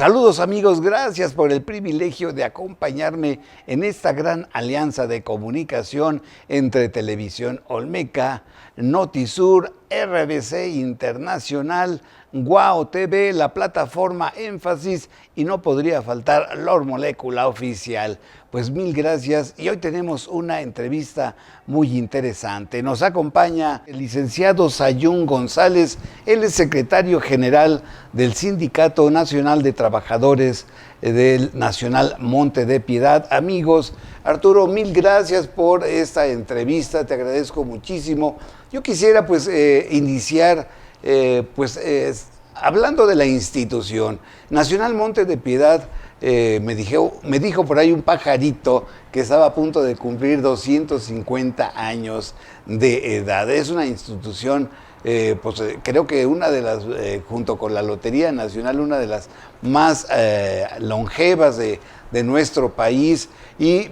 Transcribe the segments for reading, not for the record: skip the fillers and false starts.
Saludos amigos, gracias por el privilegio de acompañarme en esta gran alianza de comunicación entre Televisión Olmeca, Notisur, RBC Internacional, Guau TV, la plataforma Énfasis y no podría faltar Lor Molécula Oficial. Pues mil gracias y hoy tenemos una entrevista muy interesante. Nos acompaña el licenciado Sayún González, él es secretario general del Sindicato Nacional de Trabajadores del Nacional Monte de Piedad. Amigos, Arturo, mil gracias por esta entrevista, te agradezco muchísimo. Yo quisiera iniciar hablando de la institución. Nacional Monte de Piedad, me dijo por ahí un pajarito que estaba a punto de cumplir 250 años de edad. Es una institución, creo que una de las, junto con la Lotería Nacional, una de las más longevas de nuestro país. Y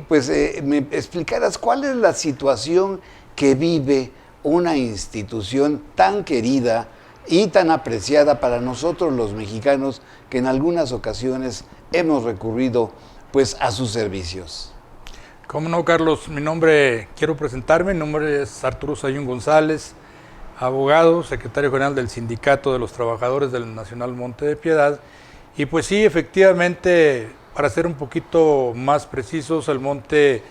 me explicaras cuál es la situación que vive una institución tan querida y tan apreciada para nosotros los mexicanos, que en algunas ocasiones hemos recurrido a sus servicios. ¿Cómo no, Carlos? Quiero presentarme, mi nombre es Arturo Sayún González, abogado, secretario general del Sindicato de los Trabajadores del Nacional Monte de Piedad. Y pues sí, efectivamente, para ser un poquito más precisos, el Monte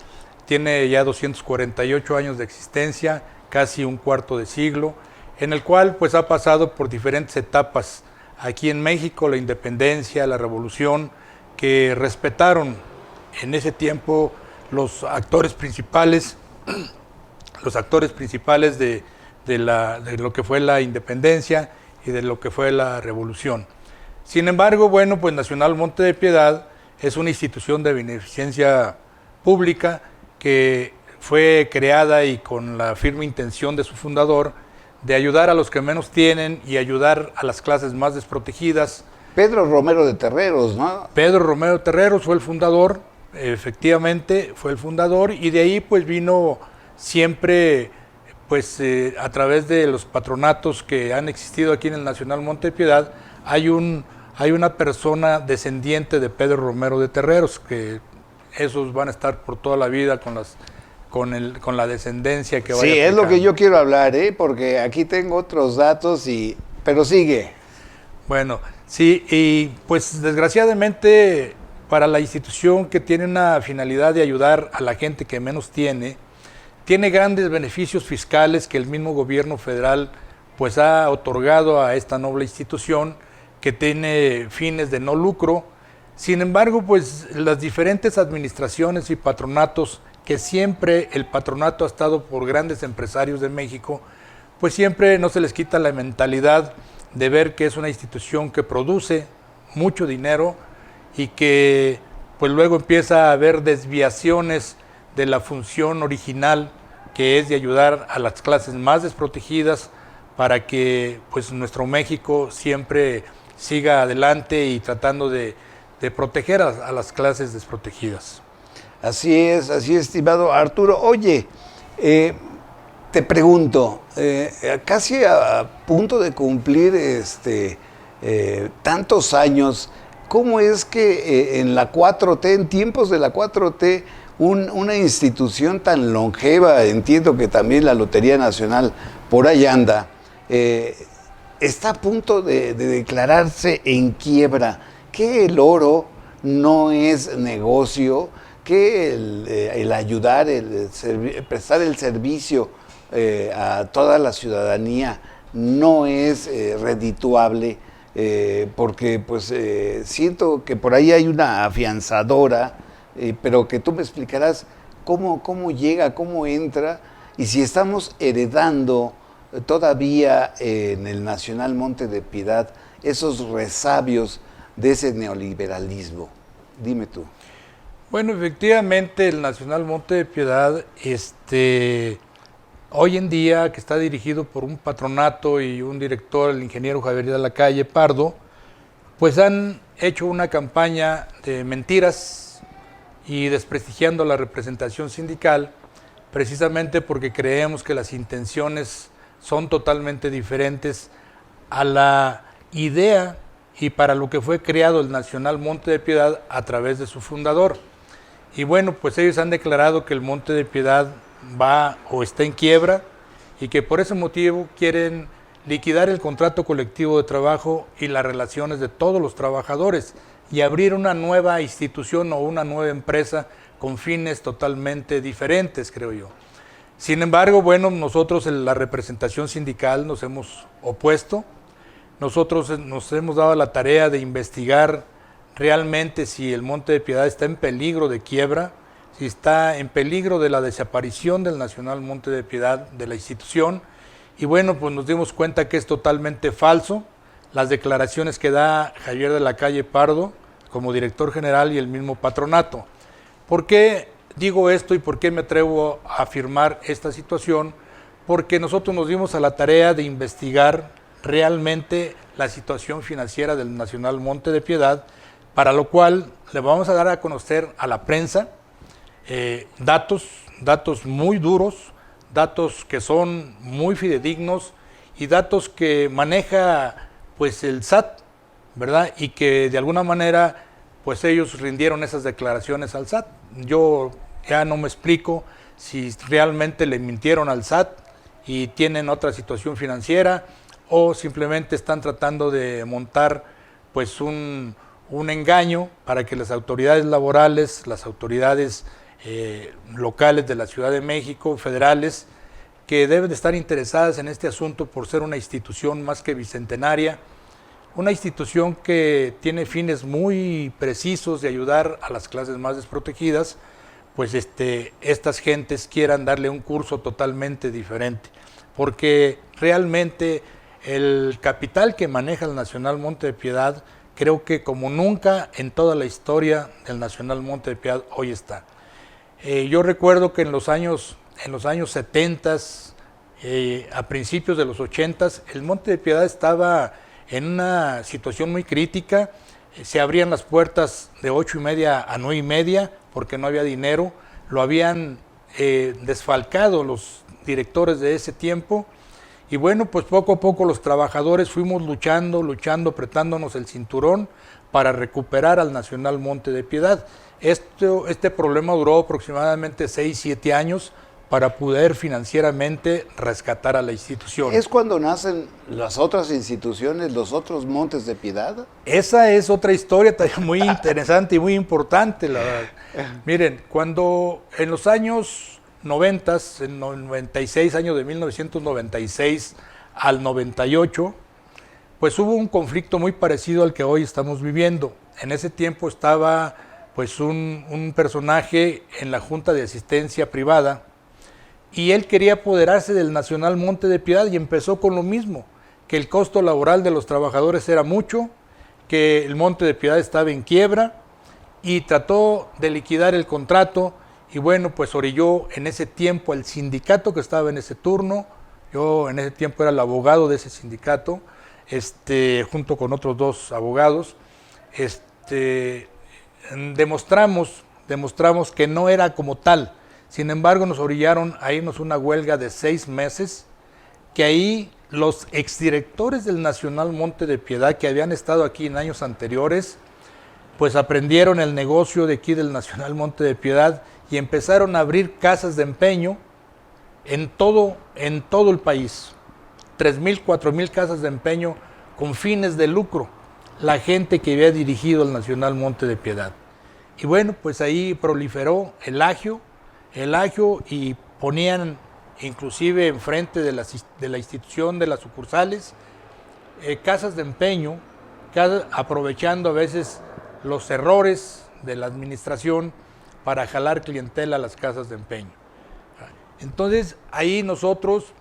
tiene ya 248 años de existencia, casi un cuarto de siglo, en el cual ha pasado por diferentes etapas. Aquí en México, la independencia, la revolución, que respetaron en ese tiempo los actores principales de lo que fue la independencia y de lo que fue la revolución. Sin embargo, Nacional Monte de Piedad es una institución de beneficencia pública que fue creada y con la firme intención de su fundador de ayudar a los que menos tienen y ayudar a las clases más desprotegidas. Pedro Romero de Terreros, ¿no? Pedro Romero de Terreros fue el fundador, efectivamente fue el fundador, y de ahí vino siempre a través de los patronatos que han existido aquí en el Nacional Monte de Piedad, hay una persona descendiente de Pedro Romero de Terreros, que esos van a estar por toda la vida con la descendencia que vaya. Sí, es lo que yo quiero hablar, porque aquí tengo otros datos, pero sigue. Bueno, sí, y desgraciadamente para la institución que tiene una finalidad de ayudar a la gente que menos tiene grandes beneficios fiscales que el mismo gobierno federal ha otorgado a esta noble institución, que tiene fines de no lucro. Sin embargo, las diferentes administraciones y patronatos, que siempre el patronato ha estado por grandes empresarios de México, siempre no se les quita la mentalidad de ver que es una institución que produce mucho dinero y que luego empieza a haber desviaciones de la función original, que es de ayudar a las clases más desprotegidas para que nuestro México siempre siga adelante y tratando de proteger a las clases desprotegidas. Así es, estimado Arturo. Oye, te pregunto, casi a punto de cumplir tantos años, ¿cómo es que en la 4T, en tiempos de la 4T, una institución tan longeva, entiendo que también la Lotería Nacional por ahí anda, está a punto de declararse en quiebra? ¿Que el oro no es negocio? ¿Que el ayudar, prestar el servicio a toda la ciudadanía no es redituable? Porque siento que por ahí hay una afianzadora, pero que tú me explicarás cómo llega, cómo entra, y si estamos heredando todavía en el Nacional Monte de Piedad esos resabios de ese neoliberalismo. Dime tú. Bueno, efectivamente el Nacional Monte de Piedad, hoy en día, que está dirigido por un patronato y un director, el ingeniero Javier de la Calle Pardo, han hecho una campaña de mentiras y desprestigiando la representación sindical, precisamente porque creemos que las intenciones son totalmente diferentes a la idea y para lo que fue creado el Nacional Monte de Piedad a través de su fundador. Y bueno, pues ellos han declarado que el Monte de Piedad va o está en quiebra y que por ese motivo quieren liquidar el contrato colectivo de trabajo y las relaciones de todos los trabajadores y abrir una nueva institución o una nueva empresa con fines totalmente diferentes, creo yo. Sin embargo, bueno, nosotros en la representación sindical nos hemos opuesto. Nosotros nos hemos dado la tarea de investigar realmente si el Monte de Piedad está en peligro de quiebra, si está en peligro de la desaparición del Nacional Monte de Piedad, de la institución. Y bueno, pues nos dimos cuenta que es totalmente falso. Las declaraciones que da Javier de la Calle Pardo como director general y el mismo patronato. ¿Por qué digo esto y por qué me atrevo a afirmar esta situación? Porque nosotros nos dimos a la tarea de investigar realmente la situación financiera del Nacional Monte de Piedad, para lo cual le vamos a dar a conocer a la prensa datos muy duros, datos que son muy fidedignos y datos que maneja pues el SAT, ¿verdad? Y que de alguna manera pues ellos rindieron esas declaraciones al SAT. Yo ya no me explico si realmente le mintieron al SAT y tienen otra situación financiera o simplemente están tratando de montar pues un engaño para que las autoridades laborales, las autoridades locales de la Ciudad de México, federales, que deben de estar interesadas en este asunto por ser una institución más que bicentenaria, una institución que tiene fines muy precisos de ayudar a las clases más desprotegidas, pues estas gentes quieran darle un curso totalmente diferente, porque realmente el capital que maneja el Nacional Monte de Piedad, creo que como nunca en toda la historia del Nacional Monte de Piedad hoy está. Yo recuerdo que en los años 70, a principios de los 80, el Monte de Piedad estaba en una situación muy crítica. Se abrían las puertas de 8:30 a 9:30 porque no había dinero. Lo habían desfalcado los directores de ese tiempo. Y bueno, pues poco a poco los trabajadores fuimos luchando, apretándonos el cinturón para recuperar al Nacional Monte de Piedad. Este problema duró aproximadamente 6-7 años para poder financieramente rescatar a la institución. ¿Es cuando nacen las otras instituciones, los otros Montes de Piedad? Esa es otra historia también muy interesante y muy importante, la verdad. Miren, cuando en los años 90, en 96, año de 1996 al 98, pues hubo un conflicto muy parecido al que hoy estamos viviendo. En ese tiempo estaba pues un personaje en la Junta de Asistencia Privada y él quería apoderarse del Nacional Monte de Piedad y empezó con lo mismo, que el costo laboral de los trabajadores era mucho, que el Monte de Piedad estaba en quiebra y trató de liquidar el contrato. Y bueno, pues orilló en ese tiempo el sindicato que estaba en ese turno. Yo en ese tiempo era el abogado de ese sindicato, junto con otros 2 abogados. Demostramos que no era como tal. Sin embargo, nos orillaron a irnos una huelga de 6 meses, que ahí los exdirectores del Nacional Monte de Piedad, que habían estado aquí en años anteriores, pues aprendieron el negocio de aquí del Nacional Monte de Piedad y empezaron a abrir casas de empeño en todo el país. 3,000, 4,000 casas de empeño con fines de lucro, la gente que había dirigido el Nacional Monte de Piedad. Y bueno, pues ahí proliferó el agio y ponían inclusive enfrente de la institución, de las sucursales, casas de empeño, aprovechando a veces los errores de la administración para jalar clientela a las casas de empeño. Entonces ahí nosotros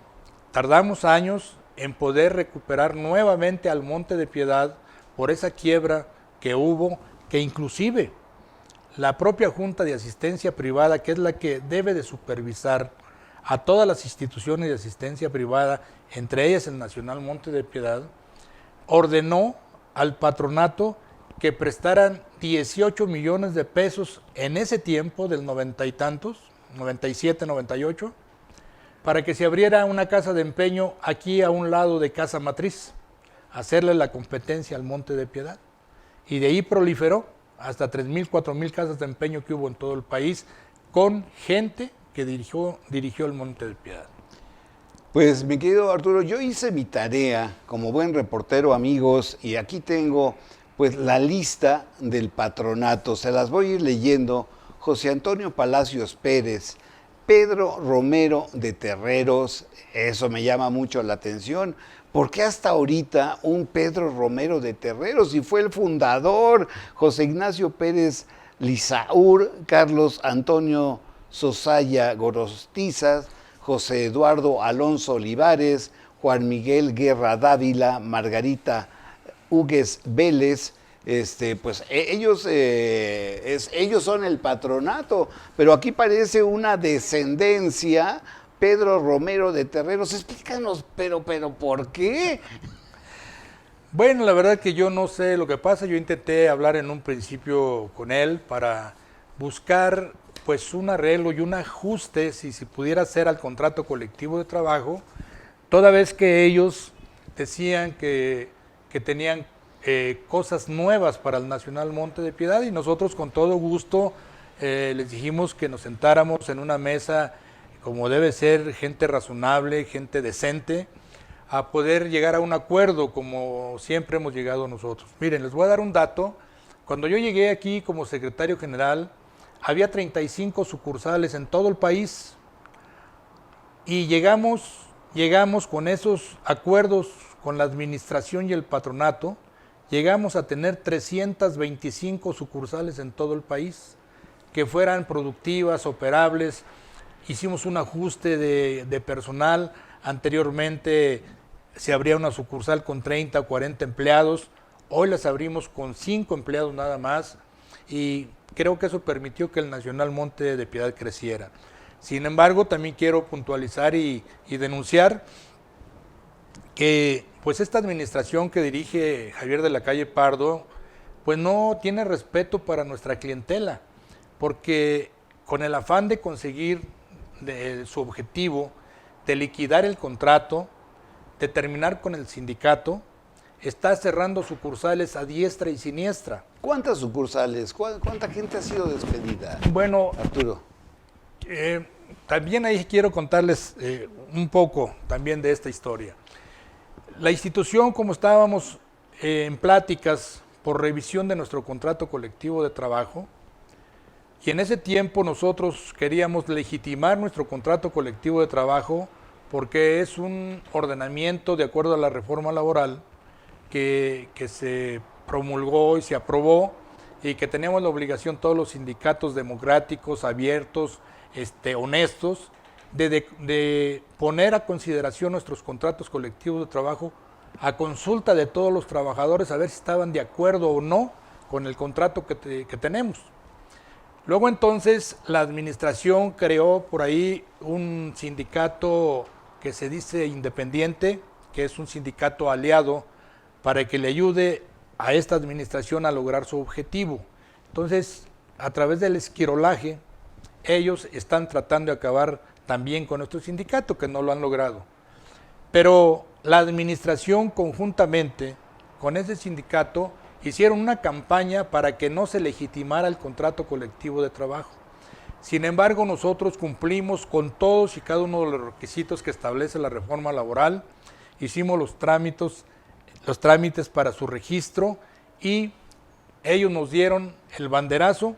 tardamos años en poder recuperar nuevamente al Monte de Piedad por esa quiebra que hubo, que inclusive la propia Junta de Asistencia Privada, que es la que debe de supervisar a todas las instituciones de asistencia privada, entre ellas el Nacional Monte de Piedad, ordenó al patronato que prestaran 18 millones de pesos en ese tiempo del 90 y tantos, 97, 98, para que se abriera una casa de empeño aquí a un lado de Casa Matriz, hacerle la competencia al Monte de Piedad. Y de ahí proliferó hasta 3,000, 4,000 casas de empeño que hubo en todo el país con gente que dirigió el Monte de Piedad. Pues mi querido Arturo, yo hice mi tarea como buen reportero, amigos, y aquí tengo pues la lista del patronato. Se las voy a ir leyendo. José Antonio Palacios Pérez, Pedro Romero de Terreros, eso me llama mucho la atención. ¿Por qué hasta ahorita un Pedro Romero de Terreros? Y fue el fundador. José Ignacio Pérez Lizaur, Carlos Antonio Sosaya Gorostizas, José Eduardo Alonso Olivares, Juan Miguel Guerra Dávila, Margarita Hugues Vélez. Pues ellos son el patronato, pero aquí parece una descendencia. Pedro Romero de Terreros, explícanos, pero ¿por qué? Bueno, la verdad que yo no sé lo que pasa. Yo intenté hablar en un principio con él para buscar pues un arreglo y un ajuste, si se pudiera hacer al contrato colectivo de trabajo, toda vez que ellos decían que tenían cosas nuevas para el Nacional Monte de Piedad, y nosotros con todo gusto les dijimos que nos sentáramos en una mesa como debe ser, gente razonable, gente decente, a poder llegar a un acuerdo como siempre hemos llegado nosotros. Miren, les voy a dar un dato. Cuando yo llegué aquí como secretario general, había 35 sucursales en todo el país, y llegamos con esos acuerdos con la administración y el patronato, llegamos a tener 325 sucursales en todo el país, que fueran productivas, operables. Hicimos un ajuste de personal. Anteriormente se abría una sucursal con 30 o 40 empleados, hoy las abrimos con 5 empleados nada más, y creo que eso permitió que el Nacional Monte de Piedad creciera. Sin embargo, también quiero puntualizar y denunciar que pues esta administración que dirige Javier de la Calle Pardo, pues no tiene respeto para nuestra clientela, porque con el afán de conseguir su objetivo de liquidar el contrato, de terminar con el sindicato, está cerrando sucursales a diestra y siniestra. ¿Cuántas sucursales? ¿Cuánta gente ha sido despedida? Bueno, Arturo. También ahí quiero contarles un poco también de esta historia. La institución, como estábamos en pláticas por revisión de nuestro contrato colectivo de trabajo, y en ese tiempo nosotros queríamos legitimar nuestro contrato colectivo de trabajo porque es un ordenamiento de acuerdo a la reforma laboral que se promulgó y se aprobó, y que teníamos la obligación todos los sindicatos democráticos, abiertos, honestos, de poner a consideración nuestros contratos colectivos de trabajo a consulta de todos los trabajadores, a ver si estaban de acuerdo o no con el contrato que tenemos. Luego entonces la administración creó por ahí un sindicato que se dice independiente, que es un sindicato aliado para que le ayude a esta administración a lograr su objetivo. Entonces, a través del esquirolaje, ellos están tratando de acabar también con nuestro sindicato, que no lo han logrado. Pero la administración conjuntamente con ese sindicato hicieron una campaña para que no se legitimara el contrato colectivo de trabajo. Sin embargo, nosotros cumplimos con todos y cada uno de los requisitos que establece la reforma laboral, hicimos los trámites para su registro, y ellos nos dieron el banderazo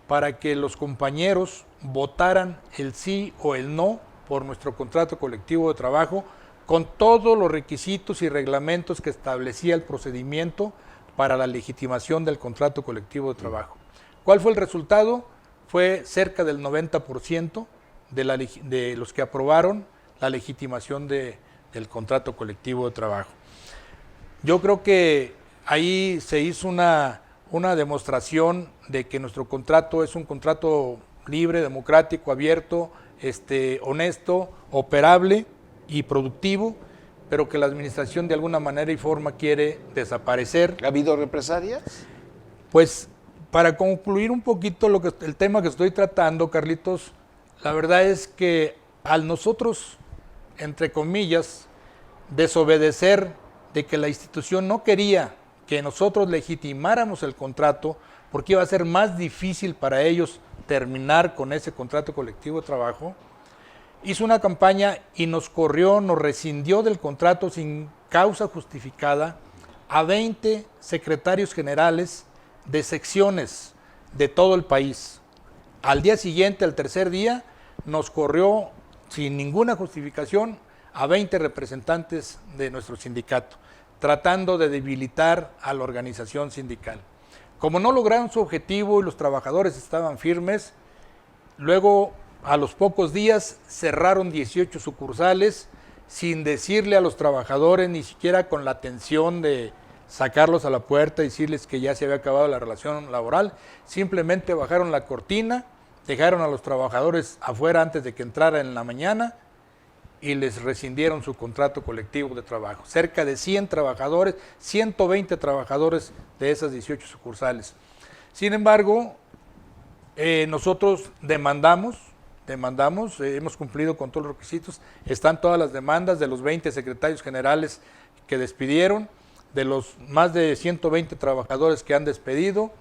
para que los compañeros votaran el sí o el no por nuestro contrato colectivo de trabajo, con todos los requisitos y reglamentos que establecía el procedimiento para la legitimación del contrato colectivo de trabajo. ¿Cuál fue el resultado? Fue cerca del 90% de los que aprobaron la legitimación del contrato colectivo de trabajo. Yo creo que ahí se hizo una demostración de que nuestro contrato es un contrato libre, democrático, abierto, honesto, operable y productivo, pero que la administración de alguna manera y forma quiere desaparecer. ¿Ha habido represalias? Pues para concluir un poquito el tema que estoy tratando, Carlitos, la verdad es que al nosotros, entre comillas, desobedecer de que la institución no quería que nosotros legitimáramos el contrato porque iba a ser más difícil para ellos terminar con ese contrato colectivo de trabajo, hizo una campaña y nos corrió, nos rescindió del contrato sin causa justificada a 20 secretarios generales de secciones de todo el país. Al día siguiente, al tercer día, nos corrió sin ninguna justificación a 20 representantes de nuestro sindicato, tratando de debilitar a la organización sindical. Como no lograron su objetivo y los trabajadores estaban firmes, luego a los pocos días cerraron 18 sucursales sin decirle a los trabajadores, ni siquiera con la atención de sacarlos a la puerta y decirles que ya se había acabado la relación laboral. Simplemente bajaron la cortina, dejaron a los trabajadores afuera antes de que entrara en la mañana y les rescindieron su contrato colectivo de trabajo. Cerca de 100 trabajadores, 120 trabajadores de esas 18 sucursales. Sin embargo, nosotros demandamos, hemos cumplido con todos los requisitos, están todas las demandas de los 20 secretarios generales que despidieron, de los más de 120 trabajadores que han despedido,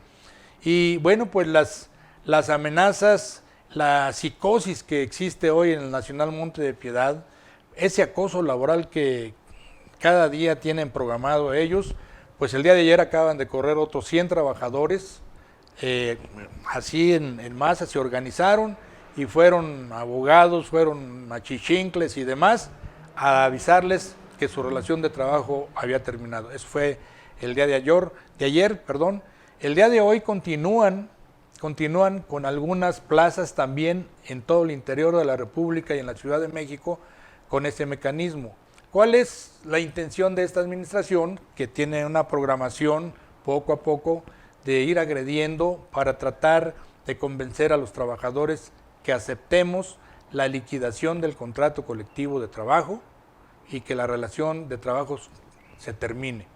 y bueno, pues las amenazas, la psicosis que existe hoy en el Nacional Monte de Piedad, ese acoso laboral que cada día tienen programado ellos, pues el día de ayer acaban de correr otros 100 trabajadores, así en masa se organizaron y fueron abogados, fueron achichincles y demás a avisarles que su relación de trabajo había terminado. Eso fue el día de ayer. El día de hoy continúan con algunas plazas también en todo el interior de la República y en la Ciudad de México con este mecanismo. ¿Cuál es la intención de esta administración? Que tiene una programación poco a poco de ir agrediendo para tratar de convencer a los trabajadores que aceptemos la liquidación del contrato colectivo de trabajo y que la relación de trabajo se termine.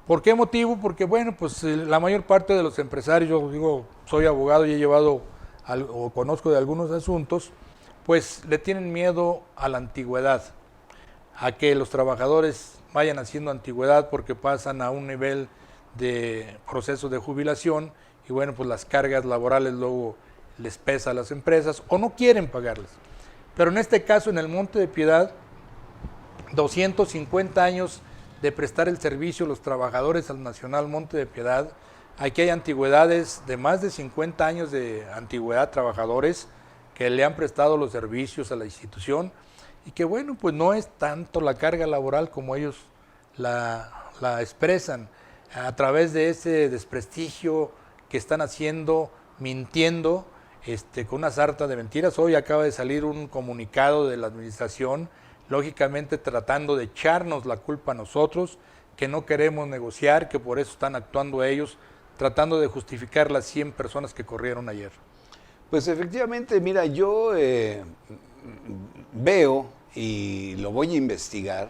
¿Por qué motivo? Porque bueno, pues la mayor parte de los empresarios, yo digo, soy abogado y he llevado o conozco de algunos asuntos, pues le tienen miedo a la antigüedad, a que los trabajadores vayan haciendo antigüedad porque pasan a un nivel de proceso de jubilación y bueno, pues las cargas laborales luego les pesa a las empresas o no quieren pagarles. Pero en este caso, en el Monte de Piedad, 250 años de prestar el servicio a los trabajadores al Nacional Monte de Piedad. Aquí hay antigüedades de más de 50 años de antigüedad, trabajadores que le han prestado los servicios a la institución y que bueno, pues no es tanto la carga laboral como ellos la expresan a través de ese desprestigio que están haciendo, mintiendo, con una sarta de mentiras. Hoy acaba de salir un comunicado de la administración, lógicamente tratando de echarnos la culpa a nosotros, que no queremos negociar, que por eso están actuando ellos, tratando de justificar las 100 personas que corrieron ayer. Pues efectivamente, mira, yo veo y lo voy a investigar,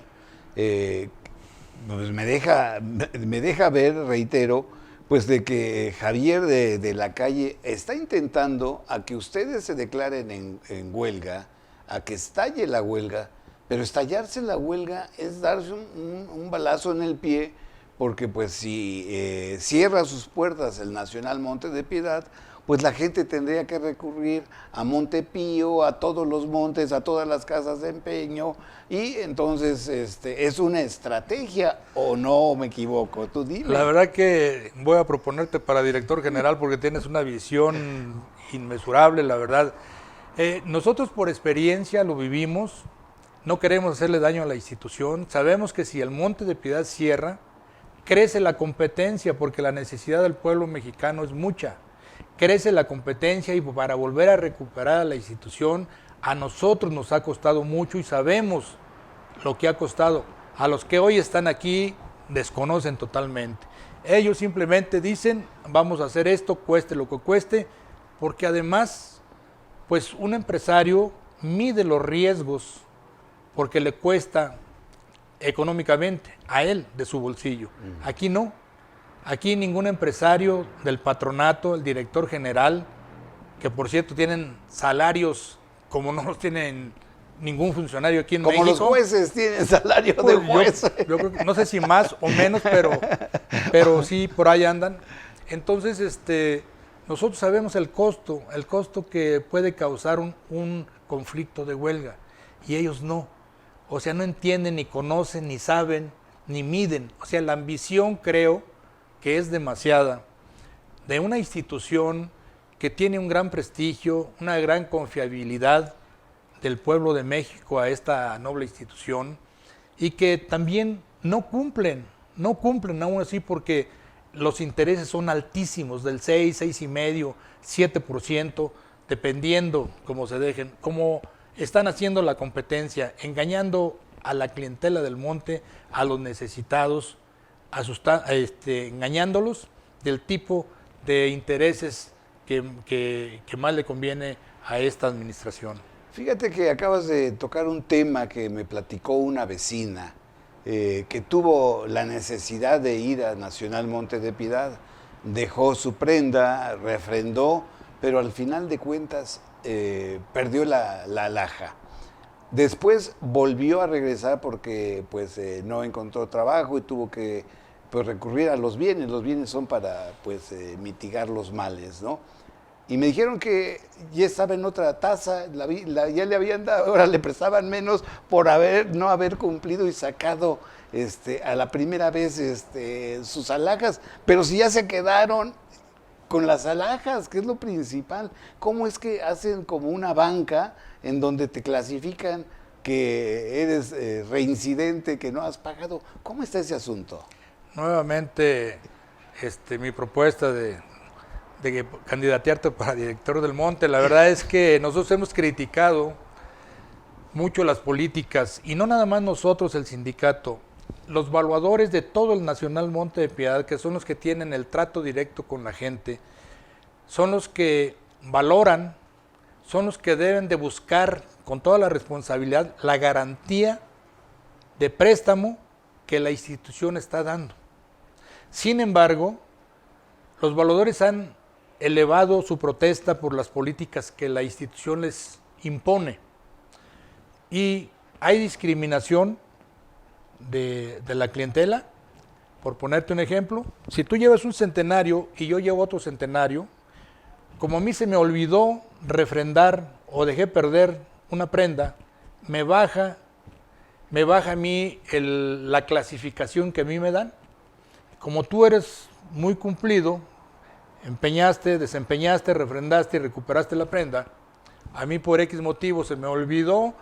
pues me deja ver, reitero, pues de que Javier de la Calle está intentando a que ustedes se declaren en huelga, a que estalle la huelga, pero estallarse la huelga es darse un balazo en el pie, porque pues si cierra sus puertas el Nacional Monte de Piedad, pues la gente tendría que recurrir a Montepío, a todos los montes, a todas las casas de empeño, y entonces es una estrategia, ¿o no me equivoco? Tú dime. La verdad que voy a proponerte para director general porque tienes una visión inmesurable, la verdad. Nosotros por experiencia lo vivimos, no queremos hacerle daño a la institución, sabemos que si el Monte de Piedad cierra, crece la competencia porque la necesidad del pueblo mexicano es mucha. Crece la competencia y para volver a recuperar a la institución, a nosotros nos ha costado mucho y sabemos lo que ha costado. A los que hoy están aquí desconocen totalmente. Ellos simplemente dicen, vamos a hacer esto, cueste lo que cueste, porque además, pues un empresario mide los riesgos porque le cuesta económicamente a él de su bolsillo. Aquí no. Aquí ningún empresario del patronato, el director general, que por cierto tienen salarios como no los tienen ningún funcionario aquí en Como México. los jueces tienen salario de Pues juez. yo creo que, no sé si más o menos, pero sí, por ahí andan. Entonces, nosotros sabemos el costo que puede causar un conflicto de huelga, y ellos no. O sea, no entienden, ni conocen, ni saben, ni miden. O sea, la ambición, creo que es demasiada de una institución que tiene un gran prestigio, una gran confiabilidad del pueblo de México a esta noble institución, y que también no cumplen aún así, porque los intereses son altísimos, del 6, 6,5, 7%, dependiendo cómo se dejen, cómo están haciendo la competencia, engañando a la clientela del monte, a los necesitados, engañándolos del tipo de intereses que más le conviene a esta administración. Fíjate que acabas de tocar un tema que me platicó una vecina que tuvo la necesidad de ir a Nacional Monte de Piedad, dejó su prenda, refrendó, pero al final de cuentas perdió la alhaja. Después volvió a regresar porque pues no encontró trabajo y tuvo que pues recurrir a los bienes. Los bienes son para pues mitigar los males, ¿no? Y me dijeron que ya estaba en otra tasa, ya le habían dado, ahora le prestaban menos por no haber cumplido y sacado a la primera vez sus alhajas. Pero si ya se quedaron con las alhajas, que es lo principal. ¿Cómo es que hacen como una banca en donde te clasifican que eres reincidente, que no has pagado? ¿Cómo está ese asunto? Nuevamente, mi propuesta de candidatearte para director del monte, la verdad es que nosotros hemos criticado mucho las políticas, y no nada más nosotros, el sindicato, los valuadores de todo el Nacional Monte de Piedad, que son los que tienen el trato directo con la gente, son los que valoran, son los que deben de buscar con toda la responsabilidad la garantía de préstamo que la institución está dando. Sin embargo, los valuadores han elevado su protesta por las políticas que la institución les impone, y hay discriminación de la clientela. Por ponerte un ejemplo, si tú llevas un centenario y yo llevo otro centenario, como a mí se me olvidó refrendar o dejé perder una prenda, me baja a mí la clasificación que a mí me dan. Como tú eres muy cumplido, empeñaste, desempeñaste, refrendaste y recuperaste la prenda, a mí por X motivo se me olvidó,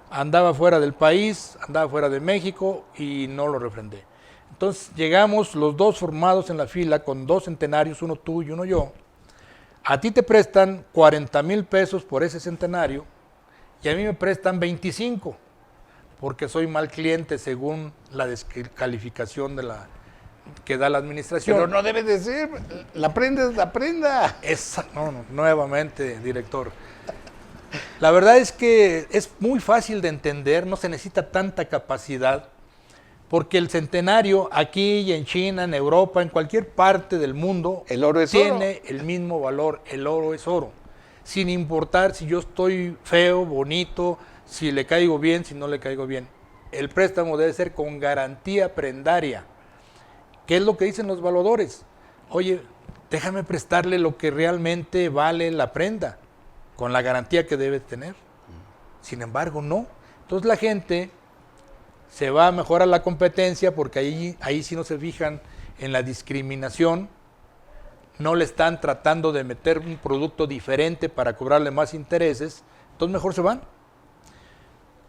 andaba fuera del país, andaba fuera de México y no lo refrendé. Entonces llegamos los dos formados en la fila con dos centenarios, uno tú y uno yo. A ti te prestan 40,000 pesos por ese centenario y a mí me prestan 25, porque soy mal cliente según la descalificación que da la administración. Pero no debe de ser, la prenda es la prenda. Nuevamente, director. La verdad es que es muy fácil de entender, no se necesita tanta capacidad, porque el centenario aquí y en China, en Europa, en cualquier parte del mundo, el oro es tiene el mismo valor. El oro es oro, sin importar si yo estoy feo, bonito, si le caigo bien, si no le caigo bien. El préstamo debe ser con garantía prendaria. ¿Qué es lo que dicen los valuadores? Oye, déjame prestarle lo que realmente vale la prenda, con la garantía que debe tener. Sin embargo, no. Entonces la gente se va a mejorar la competencia, porque ahí sí no se fijan en la discriminación, no le están tratando de meter un producto diferente para cobrarle más intereses, entonces mejor se van.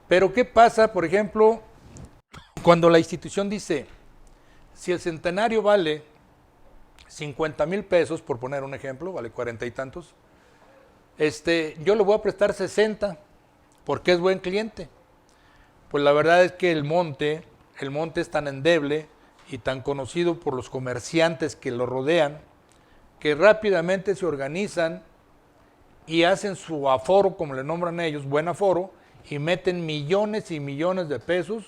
Pero ¿qué pasa, por ejemplo, cuando la institución dice, si el centenario vale 50,000 pesos, por poner un ejemplo, vale 40 y tantos, yo le voy a prestar 60 porque es buen cliente? Pues la verdad es que el monte es tan endeble y tan conocido por los comerciantes que lo rodean, que rápidamente se organizan y hacen su aforo, como le nombran ellos, buen aforo, y meten millones y millones de pesos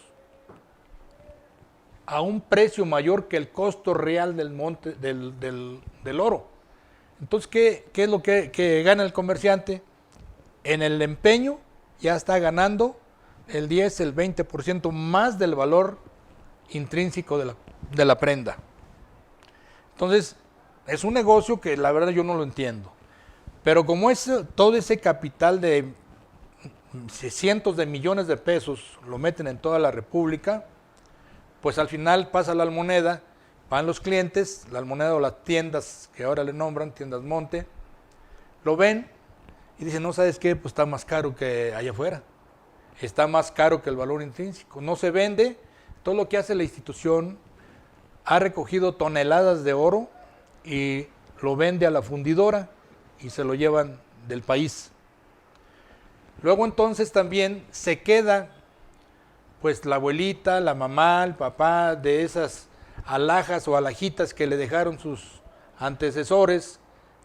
a un precio mayor que el costo real del monte, del oro. Entonces, ¿qué es lo que gana el comerciante? En el empeño ya está ganando el 10, el 20% más del valor intrínseco de la prenda. Entonces, es un negocio que la verdad yo no lo entiendo. Pero como es todo ese capital de cientos de millones de pesos lo meten en toda la República, pues al final pasa la almoneda, van los clientes, la almoneda o las tiendas que ahora le nombran, tiendas Monte, lo ven y dicen, no, ¿sabes qué? Pues está más caro que allá afuera. Está más caro que el valor intrínseco. No se vende. Todo lo que hace la institución ha recogido toneladas de oro y lo vende a la fundidora y se lo llevan del país. Luego entonces también se queda pues la abuelita, la mamá, el papá de esas alhajas o alhajitas que le dejaron sus antecesores,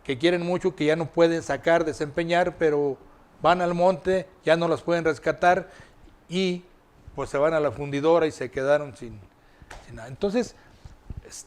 que quieren mucho, que ya no pueden sacar, desempeñar, pero van al monte, ya no las pueden rescatar y pues se van a la fundidora y se quedaron sin nada. Entonces,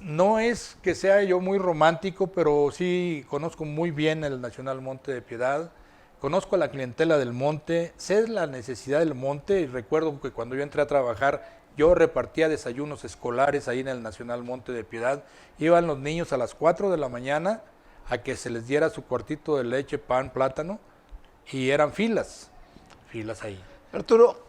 no es que sea yo muy romántico, pero sí conozco muy bien el Nacional Monte de Piedad, conozco a la clientela del monte, sé la necesidad del monte y recuerdo que cuando yo entré a trabajar, yo repartía desayunos escolares ahí en el Nacional Monte de Piedad, iban los niños a las 4 de la mañana a que se les diera su cuartito de leche, pan, plátano, y eran filas ahí. Arturo,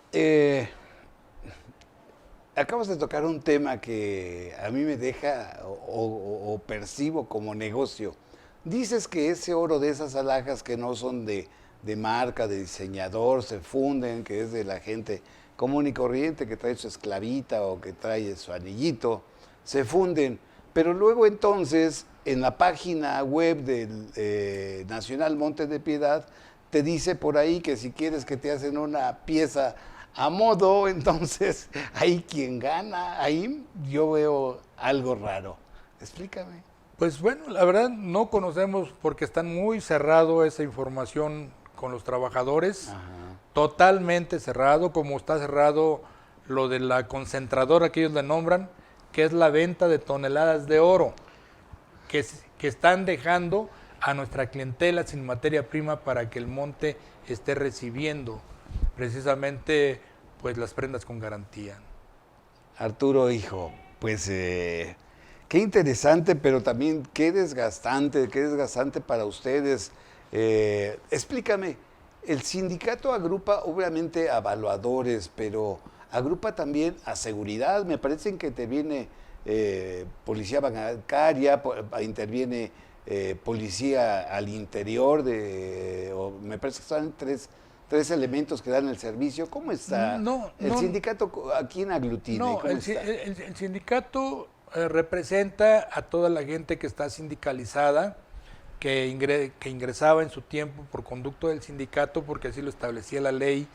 acabas de tocar un tema que a mí me deja o percibo como negocio. Dices que ese oro de esas alhajas que no son de marca, de diseñador, se funden, que es de la gente común y corriente que trae su esclavita o que trae su anillito, se funden. Pero luego entonces en la página web del Nacional Monte de Piedad te dice por ahí que si quieres que te hacen una pieza a modo, entonces ahí quien gana, ahí yo veo algo raro. Explícame. Pues bueno, la verdad no conocemos porque está muy cerrado esa información con los trabajadores, ajá, totalmente cerrado, como está cerrado lo de la concentradora que ellos le nombran, que es la venta de toneladas de oro, que están dejando a nuestra clientela sin materia prima para que el monte esté recibiendo precisamente pues las prendas con garantía. Arturo, hijo, pues qué interesante, pero también qué desgastante para ustedes. Explícame, el sindicato agrupa obviamente a evaluadores, pero agrupa también a seguridad. Me parece que interviene policía bancaria, interviene policía al interior, me parece que son tres elementos que dan el servicio. ¿Cómo está el sindicato? ¿A quién aglutina? No, el sindicato representa a toda la gente que está sindicalizada, que ingresaba en su tiempo por conducto del sindicato, porque así lo establecía la ley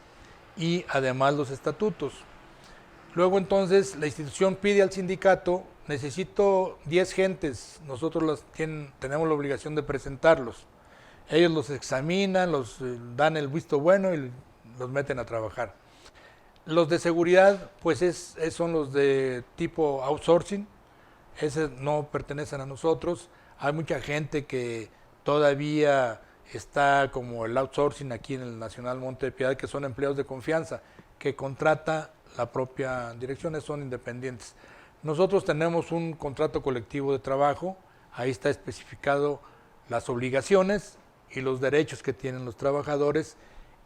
y además los estatutos. Luego entonces la institución pide al sindicato, necesito 10 gentes, nosotros tenemos la obligación de presentarlos. Ellos los examinan, los dan el visto bueno y los meten a trabajar. Los de seguridad, pues son los de tipo outsourcing, esos no pertenecen a nosotros. Hay mucha gente que todavía está como el outsourcing aquí en el Nacional Monte de Piedad, que son empleados de confianza, que contrata la propia dirección, son independientes. Nosotros tenemos un contrato colectivo de trabajo, ahí está especificado las obligaciones y los derechos que tienen los trabajadores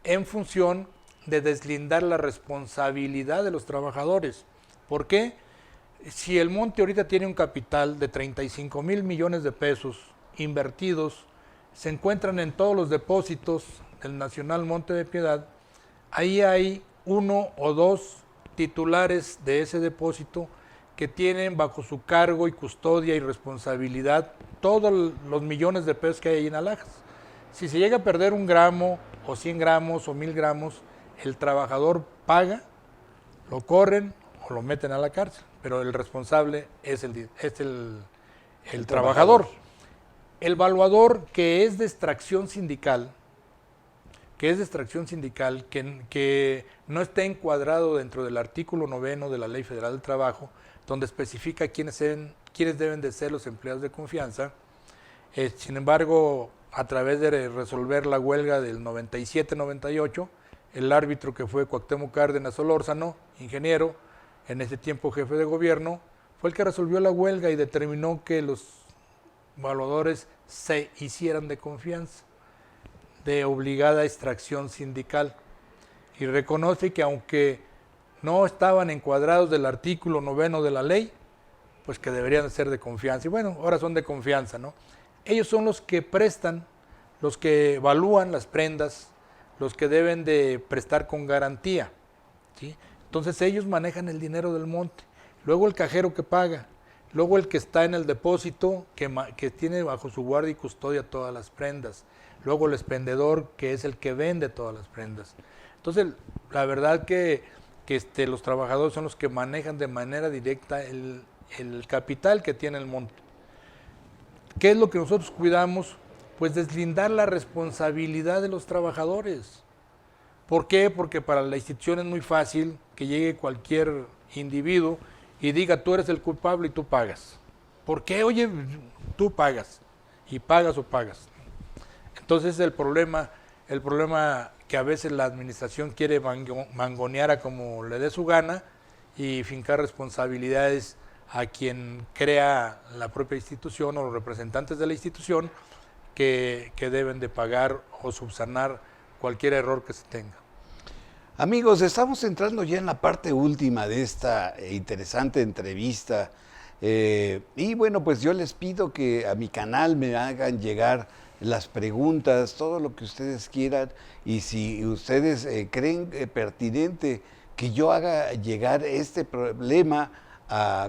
en función de deslindar la responsabilidad de los trabajadores. ¿Por qué? Si el monte ahorita tiene un capital de 35,000 millones de pesos invertidos, se encuentran en todos los depósitos del Nacional Monte de Piedad, ahí hay 1 o 2 titulares de ese depósito que tienen bajo su cargo y custodia y responsabilidad todos los millones de pesos que hay ahí en alhajas. Si se llega a perder 1 gramo o 100 gramos o 1000 gramos, el trabajador paga, lo corren o lo meten a la cárcel, pero el responsable es el trabajador. El evaluador, que es de extracción sindical, que no está encuadrado dentro del artículo 9 de la Ley Federal del Trabajo, donde especifica quiénes deben de ser los empleados de confianza. Sin embargo, a través de resolver la huelga del 97-98, el árbitro que fue Cuauhtémoc Cárdenas Solórzano, ingeniero, en ese tiempo jefe de gobierno, fue el que resolvió la huelga y determinó que los evaluadores se hicieran de confianza, de obligada extracción sindical. Y reconoce que aunque no estaban encuadrados del artículo 9 de la ley, pues que deberían ser de confianza. Y bueno, ahora son de confianza, ¿no? Ellos son los que prestan, los que evalúan las prendas, los que deben de prestar con garantía, ¿sí? Entonces ellos manejan el dinero del monte. Luego el cajero que paga, luego el que está en el depósito que tiene bajo su guardia y custodia todas las prendas, luego el expendedor que es el que vende todas las prendas. Entonces la verdad que los trabajadores son los que manejan de manera directa el capital que tiene el monte. ¿Qué es lo que nosotros cuidamos? Pues deslindar la responsabilidad de los trabajadores. ¿Por qué? Porque para la institución es muy fácil que llegue cualquier individuo y diga, tú eres el culpable y tú pagas. ¿Por qué? Oye, tú pagas. Y pagas o pagas. Entonces el problema que a veces la administración quiere mangonear a como le dé su gana y fincar responsabilidades a quien crea la propia institución o los representantes de la institución que deben de pagar o subsanar cualquier error que se tenga. Amigos, estamos entrando ya en la parte última de esta interesante entrevista y bueno, pues yo les pido que a mi canal me hagan llegar las preguntas, todo lo que ustedes quieran, y si ustedes creen pertinente que yo haga llegar este problema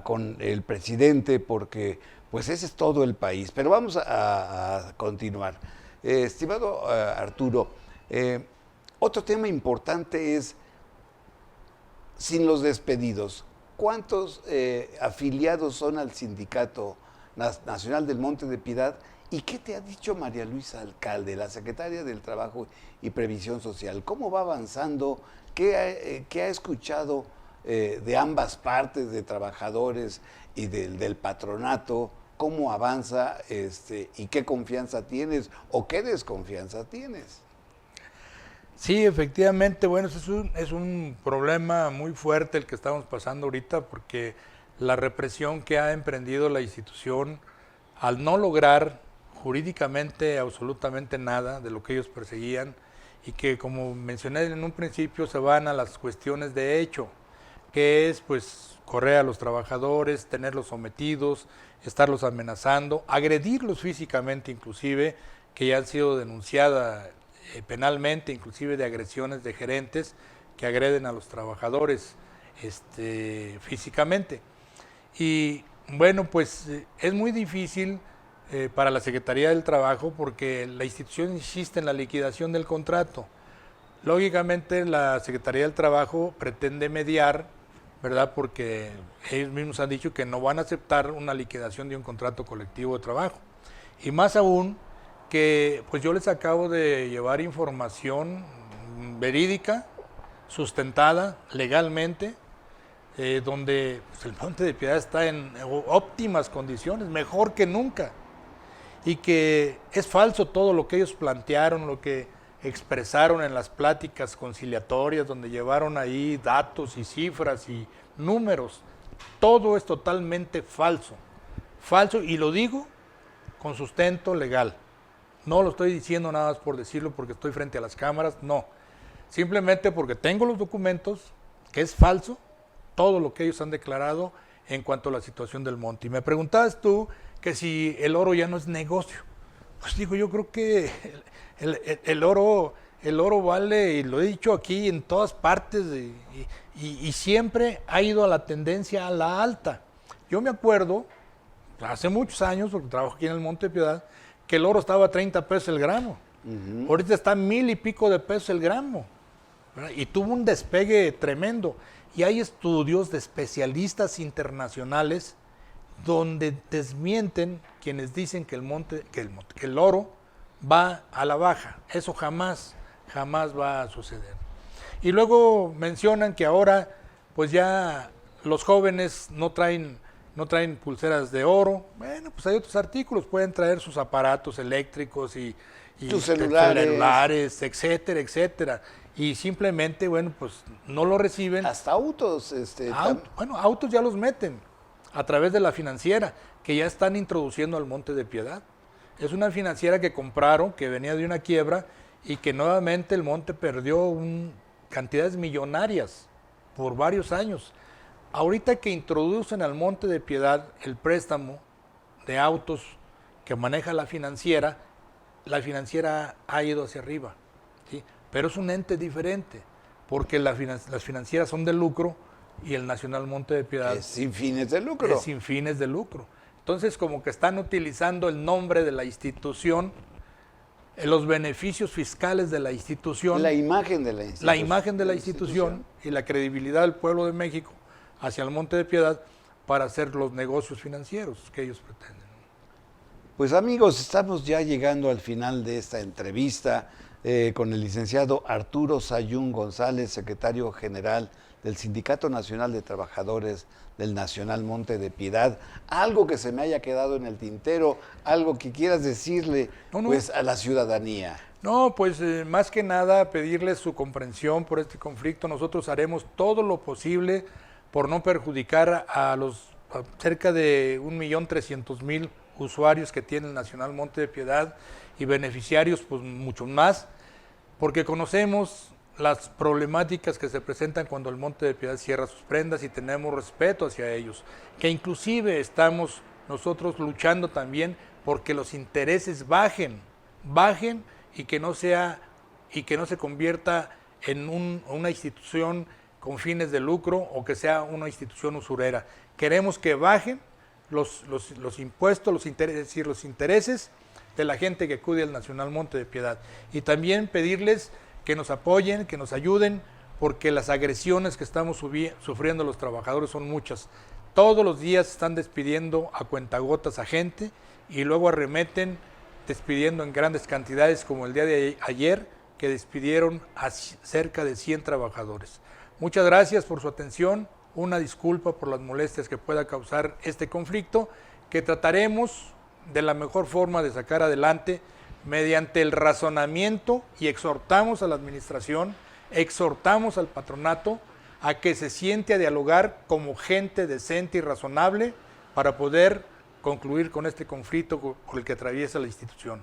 con el presidente, porque pues ese es todo el país. Pero vamos a continuar. Estimado Arturo, otro tema importante es, sin los despedidos, ¿cuántos afiliados son al Sindicato Nacional del Monte de Piedad? ¿Y qué te ha dicho María Luisa Alcalde, la secretaria del Trabajo y Previsión Social? ¿Cómo va avanzando? ¿Qué ha escuchado de ambas partes, de trabajadores y del patronato? ¿Cómo avanza y qué confianza tienes o qué desconfianza tienes? Sí, efectivamente, bueno, es un problema muy fuerte el que estamos pasando ahorita, porque la represión que ha emprendido la institución al no lograr jurídicamente absolutamente nada de lo que ellos perseguían, y que, como mencioné en un principio, se van a las cuestiones de hecho, que es pues correr a los trabajadores, tenerlos sometidos, estarlos amenazando, agredirlos físicamente inclusive, que ya han sido denunciadas penalmente, inclusive de agresiones de gerentes que agreden a los trabajadores físicamente. Y bueno, pues es muy difícil para la Secretaría del Trabajo, porque la institución insiste en la liquidación del contrato. Lógicamente la Secretaría del Trabajo pretende mediar, ¿verdad? Porque ellos mismos han dicho que no van a aceptar una liquidación de un contrato colectivo de trabajo. Y más aún que pues yo les acabo de llevar información verídica, sustentada legalmente, donde pues, el Monte de Piedad está en óptimas condiciones, mejor que nunca, y que es falso todo lo que ellos plantearon, lo que expresaron en las pláticas conciliatorias, donde llevaron ahí datos y cifras y números. Todo es totalmente falso, y lo digo con sustento legal. No lo estoy diciendo nada más por decirlo porque estoy frente a las cámaras, no. Simplemente porque tengo los documentos, que es falso todo lo que ellos han declarado en cuanto a la situación del monte. Y me preguntabas tú que si el oro ya no es negocio. Pues digo, yo creo que el oro vale, y lo he dicho aquí en todas partes, y siempre ha ido a la tendencia a la alta. Yo me acuerdo, hace muchos años, porque trabajo aquí en el Monte de Piedad, que el oro estaba a 30 pesos el gramo. Ahorita está a 1,000 y pico de pesos el gramo, ¿verdad? Y tuvo un despegue tremendo. Y hay estudios de especialistas internacionales donde desmienten quienes dicen que el oro va a la baja. Eso jamás va a suceder. Y luego mencionan que ahora pues ya los jóvenes no traen pulseras de oro. Bueno, pues hay otros artículos, pueden traer sus aparatos eléctricos y y tus celulares, etcétera, etcétera. Y simplemente, bueno, pues no lo reciben. Hasta autos. Bueno, autos ya los meten a través de la financiera, que ya están introduciendo al Monte de Piedad. Es una financiera que compraron, que venía de una quiebra, y que nuevamente el Monte perdió cantidades millonarias por varios años. Ahorita que introducen al Monte de Piedad el préstamo de autos que maneja la financiera ha ido hacia arriba, ¿sí? Pero es un ente diferente, porque las financieras son de lucro y el Nacional Monte de Piedad es sin fines de lucro. Es sin fines de lucro. Entonces, como que están utilizando el nombre de la institución, los beneficios fiscales de la institución, la imagen de la institución, la imagen de la institución y la credibilidad del pueblo de México hacia el Monte de Piedad para hacer los negocios financieros que ellos pretenden. Pues amigos, estamos ya llegando al final de esta entrevista con el licenciado Arturo Sayún González, secretario general del Sindicato Nacional de Trabajadores del Nacional Monte de Piedad. Algo que se me haya quedado en el tintero, algo que quieras decirle pues a la ciudadanía. No, pues más que nada pedirles su comprensión por este conflicto. Nosotros haremos todo lo posible por no perjudicar a los cerca de 1.300.000 usuarios que tiene el Nacional Monte de Piedad y beneficiarios pues mucho más, porque conocemos las problemáticas que se presentan cuando el Monte de Piedad cierra sus prendas y tenemos respeto hacia ellos, que inclusive estamos nosotros luchando también porque los intereses bajen y que no se convierta en una institución con fines de lucro o que sea una institución usurera. Queremos que bajen los impuestos, los intereses de la gente que acude al Nacional Monte de Piedad. Y también pedirles que nos apoyen, que nos ayuden, porque las agresiones que estamos sufriendo los trabajadores son muchas. Todos los días están despidiendo a cuentagotas a gente y luego arremeten despidiendo en grandes cantidades, como el día de ayer, que despidieron a cerca de 100 trabajadores. Muchas gracias por su atención, una disculpa por las molestias que pueda causar este conflicto, que trataremos de la mejor forma de sacar adelante mediante el razonamiento, y exhortamos a la administración, exhortamos al patronato a que se siente a dialogar como gente decente y razonable para poder concluir con este conflicto con el que atraviesa la institución.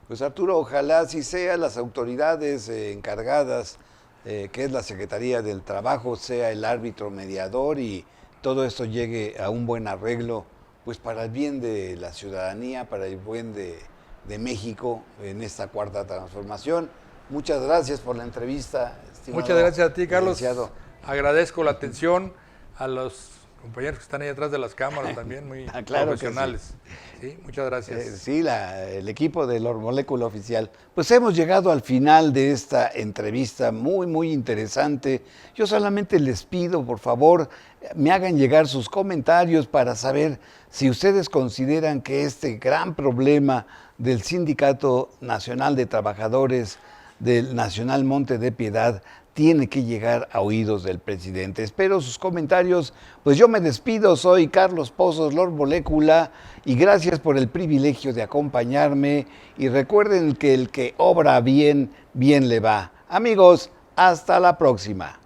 Pues Arturo, ojalá así sea, las autoridades encargadas, que es la Secretaría del Trabajo, sea el árbitro mediador y todo esto llegue a un buen arreglo, pues para el bien de la ciudadanía, para el buen de México en esta cuarta transformación. Muchas gracias por la entrevista, estimado. Muchas gracias a ti, Carlos. Licenciado. Agradezco la atención a los compañeros que están ahí atrás de las cámaras también, muy claro, profesionales. Sí, muchas gracias. Sí, el equipo de Molécula Oficial. Pues hemos llegado al final de esta entrevista muy, muy interesante. Yo solamente les pido, por favor, me hagan llegar sus comentarios para saber si ustedes consideran que este gran problema del Sindicato Nacional de Trabajadores del Nacional Monte de Piedad tiene que llegar a oídos del presidente. Espero sus comentarios. Pues yo me despido, soy Carlos Pozos, Lord Molécula, y gracias por el privilegio de acompañarme. Y recuerden que el que obra bien, bien le va. Amigos, hasta la próxima.